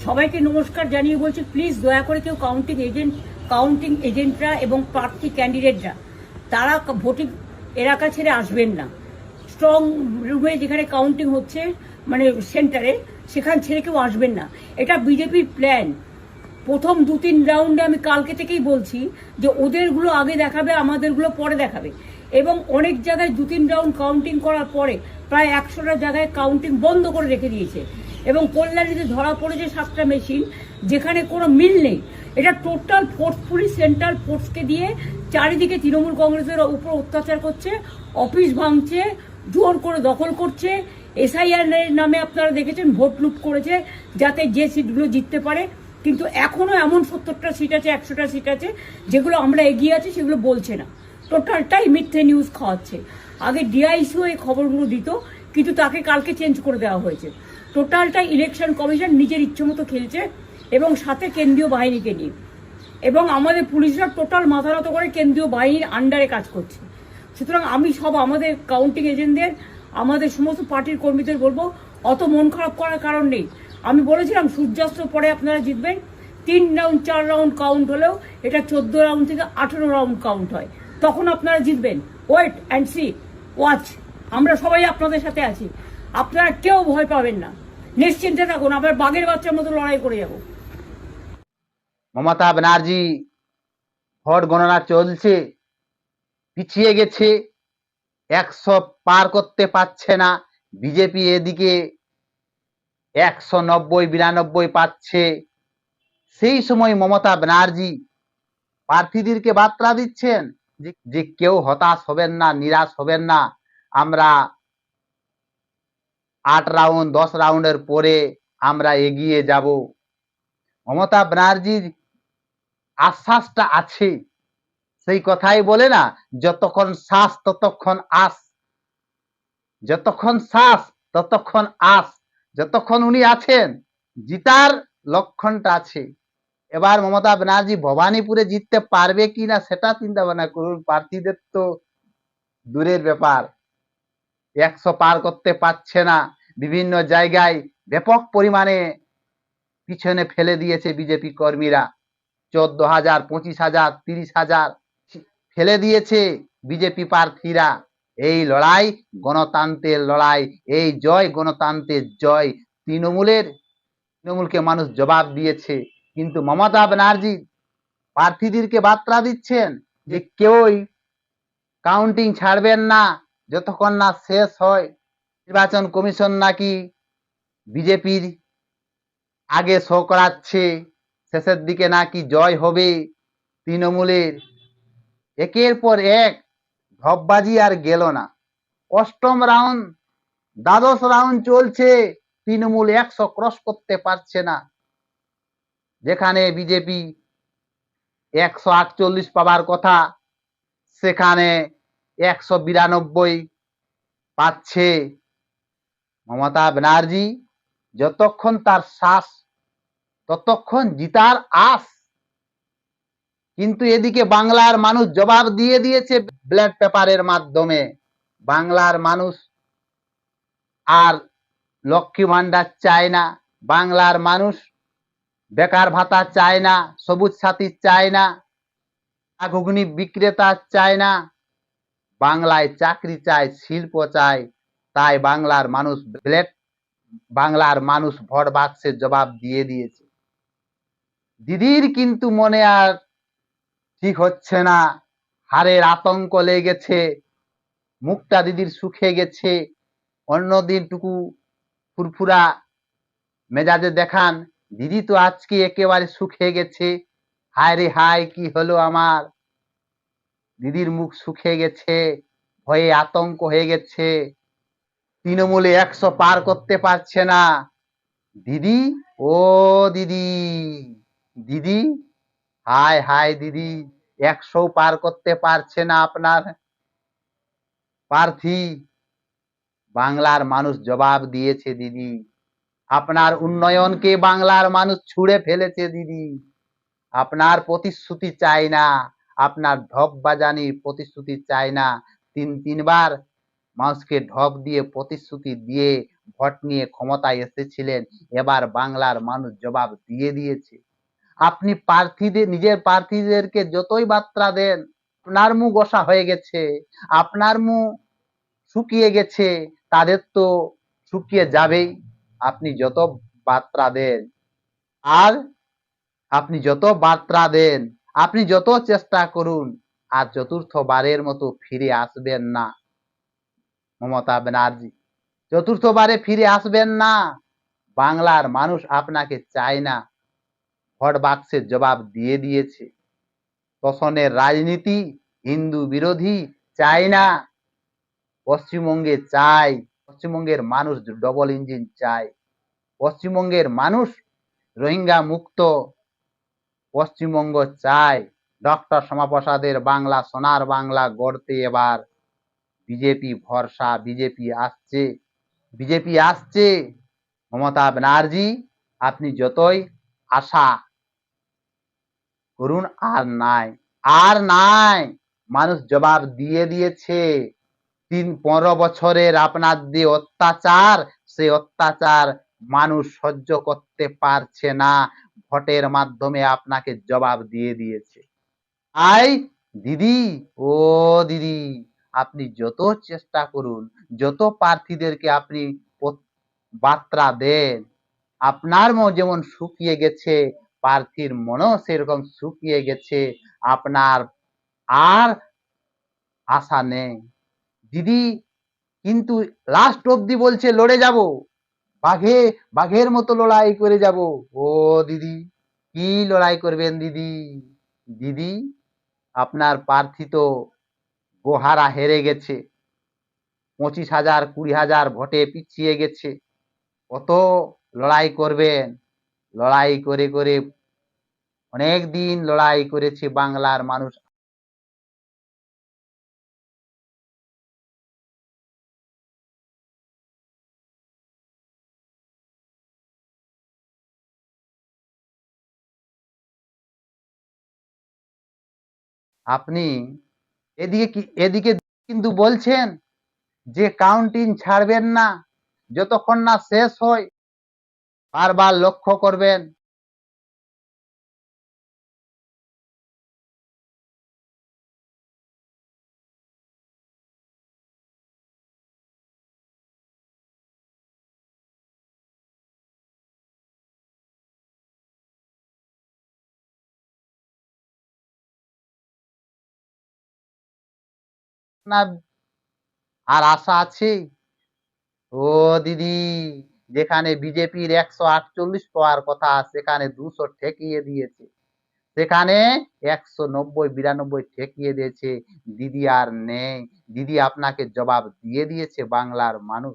সবাইকে নমস্কার জানিয়ে বলছি, প্লিজ দয়া করে কেউ কাউন্টিং এজেন্টরা এবং প্রার্থী ক্যান্ডিডেটরা তারা ভোটিং এলাকা ছেড়ে আসবেন না। স্ট্রং রুমে যেখানে কাউন্টিং হচ্ছে, মানে সেন্টারে, সেখান ছেড়ে কেউ আসবেন না। এটা বিজেপির প্ল্যান। প্রথম 2-3 রাউন্ডে আমি কালকে থেকেই বলছি যে ওদেরগুলো আগে দেখাবে, আমাদেরগুলো পরে দেখাবে। এবং অনেক জায়গায় 2-3 রাউন্ড কাউন্টিং করার পরে প্রায় 100টা জায়গায় কাউন্টিং বন্ধ করে রেখে দিয়েছে। এবং কল্যাণীতে ধরা পড়েছে 7টা মেশিন, যেখানে কোনো মিল নেই। এটা টোটাল ফোর্সফুলি সেন্ট্রাল ফোর্সকে দিয়ে চারিদিকে তৃণমূল কংগ্রেসের উপর অত্যাচার করছে, অফিস ভাঙছে, জোর করে দখল করছে। এসআইআর নামে আপনারা দেখেছেন ভোট লুট করেছে যাতে যে সিটগুলো জিততে পারে। কিন্তু এখনো এমন 70টা সিট আছে, 100টা সিট আছে যেগুলো আমরা এগিয়ে আছি, সেগুলো বলছে না। টোটালটাই মিথ্যে নিউজ খাওয়াচ্ছে। আগে ডিআইসিও এই খবরগুলো দিত, কিন্তু তাকে কালকে চেঞ্জ করে দেওয়া হয়েছে। টোটালটাই ইলেকশন কমিশন নিজের ইচ্ছে মতো খেলছে, এবং সাথে কেন্দ্রীয় বাহিনীকে নিয়ে। এবং আমাদের পুলিশরা টোটাল মাথা নত করে কেন্দ্রীয় বাহিনীর আন্ডারে কাজ করছে। সুতরাং আমি আমাদের কাউন্টিং এজেন্টদের, আমাদের সমস্ত পার্টির কর্মীদের বলবো, অত মন খারাপ করার কারণ নেই। আমি বলেছিলাম সূর্যাস্তের পরে আপনারা জিতবেন। 3 রাউন্ড 4 রাউন্ড কাউন্ট হলেও এটা 14 রাউন্ড থেকে 18 রাউন্ড কাউন্ট হয়, তখন আপনারা জিতবেন। Wait and see, watch. আমরা সবাই আপনাদের সাথে আছি, আপনারা কেউ ভয় পাবেন না, নিশ্চিন্তে থাকুন। আমরা বাঘের বাচ্চার মতো লড়াই করে যাব। মমতা ব্যানার্জি ভোট গণনা চলছে, পিছিয়ে গেছে, 100 পার করতে পারছে না। বিজেপি এদিকে 190-92 পাচ্ছে। সেই সময় মমতা ব্যানার্জি প্রার্থীদেরকে বার্তা দিচ্ছেন যে কেউ হতাশ হবেন না, নিরাশ হবেন না। আমরা 8 রাউন্ড 10 রাউন্ডের পরে আমরা এগিয়ে যাব। মমতা ব্যানার্জির আশ্বাসটা আছে। সেই কথাই বলে না, যতক্ষণ শ্বাস ততক্ষণ আস, যতক্ষণ শ্বাস ততক্ষণ আস। যতক্ষণ উনি আছেন, জিতার লক্ষণটা আছে। এবার মমতা ব্যানার্জি ভবানীপুরে জিততে পারবে কিনা সেটা চিন্তা ভাবনা করুন। প্রার্থীদের তো দূরের ব্যাপার, 100 পার করতে পারছে না। বিভিন্ন জায়গায় ব্যাপক পরিমাণে পিছনে ফেলে দিয়েছে বিজেপি কর্মীরা। 14,000, 25,000, 30,000 ফেলে দিয়েছে বিজেপি প্রার্থীরা। এই লড়াই গণতন্ত্রের লড়াই, এই জয় গণতন্ত্রের জয়। তৃণমূলকে মানুষ জবাব দিয়েছে। কিন্তু মমতা ব্যানার্জি প্রার্থীদেরকে বার্তা দিচ্ছেন যে কেউই কাউন্টিং ছাড়বেন না যতক্ষণ না শেষ হয়। নির্বাচন কমিশন নাকি বিজেপির আগে শো করাচ্ছে, শেষের দিকে নাকি জয় হবে তৃণমূলের। একের পর এক ঢপবাজি আর গেল না। 8ম রাউন্ড, 12 রাউন্ড চলছে, তৃণমূল 100 ক্রস করতে পারছে না। যেখানে বিজেপি 148 পাবার কথা, সেখানে 192 পাচ্ছে। মমতা ব্যানার্জি যতক্ষণ তার শ্বাস ততক্ষণ জিতার আস। কিন্তু এদিকে বাংলার মানুষ জবাব দিয়ে দিয়েছে ব্যালট পেপারের মাধ্যমে। বাংলার মানুষ আর লক্ষ্মী ভান্ডার চায় না, বাংলার মানুষ বেকার ভাতা চায় না, সবুজ সাথী চায় না, ঘুগনি বিক্রেতা চায় না, বাংলায় চাকরি চায়, শিল্প চায়। তাই বাংলার মানুষ ভোট বাক্সে জবাব দিয়ে দিয়েছে। দিদির কিন্তু মনে আর ঠিক হচ্ছে না, হারের আতঙ্ক লেগেছে, মুখটা দিদির শুকিয়ে গেছে। অন্যদিন টুকু ফুরফুরা মেজাজে দেখান, দিদি তো আজকে একেবারে শুকিয়ে গেছে। হায় রে হায়, কি হলো আমার। দিদির মুখ শুকিয়ে গেছে, ভয়ে আতঙ্ক হয়ে গেছে। তৃণমূলে 100 পার করতে পারছে না। দিদি, ও দিদি, দিদি, হায় হায় দিদি, 100 পার করতে পারছে না আপনার প্রার্থী। বাংলার মানুষ জবাব দিয়েছে দিদি, আপনার উন্নয়নকে বাংলার মানুষ ছুঁড়ে ফেলেছে দিদি। আপনার প্রতিশ্রুতি চাই না, আপনার ঢপ বাজানির প্রতিশ্রুতি চাই না। তিনবার মানুষকে ঢপ দিয়ে প্রতিশ্রুতি দিয়ে ভোট নিয়ে ক্ষমতায় এসেছিলেন, এবার বাংলার মানুষ জবাব দিয়ে দিয়েছে। আপনি নিজের প্রার্থীদেরকে যতই বার্তা দেন, আপনার মুখ অসা হয়ে গেছে, আপনার মুখ শুকিয়ে গেছে, তাদের তো শুকিয়ে যাবেই। আপনি যত বার্তা দেন, আর আপনি যত বার্তা দেন, আপনি যত চেষ্টা করুন, আর চতুর্থবারের মতো ফিরে আসবেন না মমতা ব্যানার্জি। চতুর্থবারে ফিরে আসবেন না। বাংলার মানুষ আপনাকে চায় না। ভোট বাক্সের জবাব দিয়ে দিয়েছে। তোষণের রাজনীতি, হিন্দু বিরোধী চায় না। পশ্চিমবঙ্গে চায়, পশ্চিমবঙ্গের মানুষ ডবল ইঞ্জিন চায়। পশ্চিমবঙ্গের মানুষ রোহিঙ্গা মুক্ত পশ্চিমবঙ্গ চায়। ডক্টর শ্যামাপ্রসাদের বাংলা, সোনার বাংলা গড়তে এবার বিজেপি ভরসা। বিজেপি আসছে, বিজেপি আসছে। মমতা ব্যানার্জি, আপনি যতই আশা করুন, আর নাই, আর নাই। মানুষ জবাব দিয়ে দিয়েছে। 15 বছরের আপনার যে অত্যাচার, সেই অত্যাচার মানুষ সহ্য করতে পারছে না। ভোটের মাধ্যমে আপনাকে জবাব দিয়ে দিয়েছে। আই দিদি, ও দিদি, আপনি যত চেষ্টা করুন, যত প্রার্থীদেরকে আপনি বার্তা দেন, আপনার মন যেমন শুকিয়ে গেছে, প্রার্থীর মনও সেরকম শুকিয়ে গেছে। আপনার আর আশা নেই দিদি। কিন্তু লাস্ট অব্দি বলছে লড়ে যাব, বাঘের মতো লড়াই করে যাব। ও দিদি, কি লড়াই করবেন দিদি? দিদি, আপনার প্রার্থী তো গোহারা হেরে গেছে, 25,000 20,000 ভোটে পিছিয়ে গেছে। কত লড়াই করবেন? লড়াই করে করে অনেক দিন লড়াই করেছে বাংলার মানুষ। আপনি এদিকে কিন্তু বলছেন যে কাউন্টিং ছাড়বেন না যতক্ষণ না শেষ হয়। বারবার লক্ষ্য করবেন, না আর আশা আছে? ও দিদি, যেখানে বিজেপির 148 পাওয়ার কথা, সেখানে 200 ঠেকিয়ে দিয়েছে। সেখানে 190 92 ঠেকিয়ে দিয়েছে। দিদি আর নেই। দিদি আপনাকে জবাব দিয়ে দিয়েছে বাংলার মানুষ।